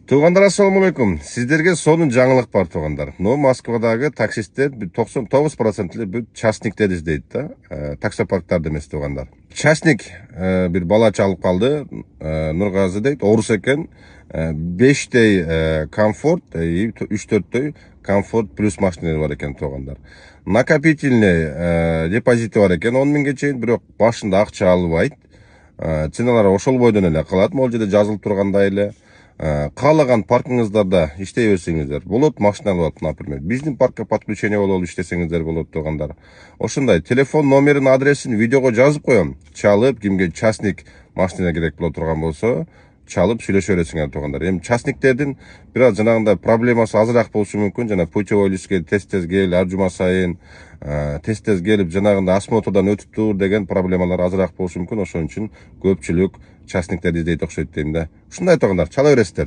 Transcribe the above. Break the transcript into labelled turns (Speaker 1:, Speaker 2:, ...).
Speaker 1: Туугандар, ассаламу алейкум. Сиздерге сонун жаңылык бар, туугандар. Москвадагы таксисттер 99% бул частниктерди издейт да. Таксопарктарды эмес, туугандар. Частник бир бала чалып калды. Нургазы дейт, орус экен. 5 комфорт, 3-4 комфорт плюс машиналар бар экен, туугандар. Накопительный депозити бар экен 10 миңге чейин, бирок башында акча албайт. Ценалар ошол бойдон эле калат, могул жерде жазылып тургандай эле. Каалаган паркиңиздарда иштей берсеңиздер болот, машина алып, например. Биздин паркка подключение болуп иштесеңиздер болот, туугандар. Ошондой телефон номерин, адресин видеого жазып коем. Чалып, кимге частник машина керек боло турган болсо, чалып сүйлөшө бересиңер, туугандар. Эми частниктердин бир аз жанагындай проблемасы азыраак болушу мүмкүн. Жана путевой листке тез кел, ар жума сайын тез келип жанагындай осмотрдан өтүптүр деген проблемалар азыраак болушу мүмкүн. Ошон үчүн көпчүлүк частниктерди издейт окшойт дейм да. Ушундай, туугандар, чала бересиздер.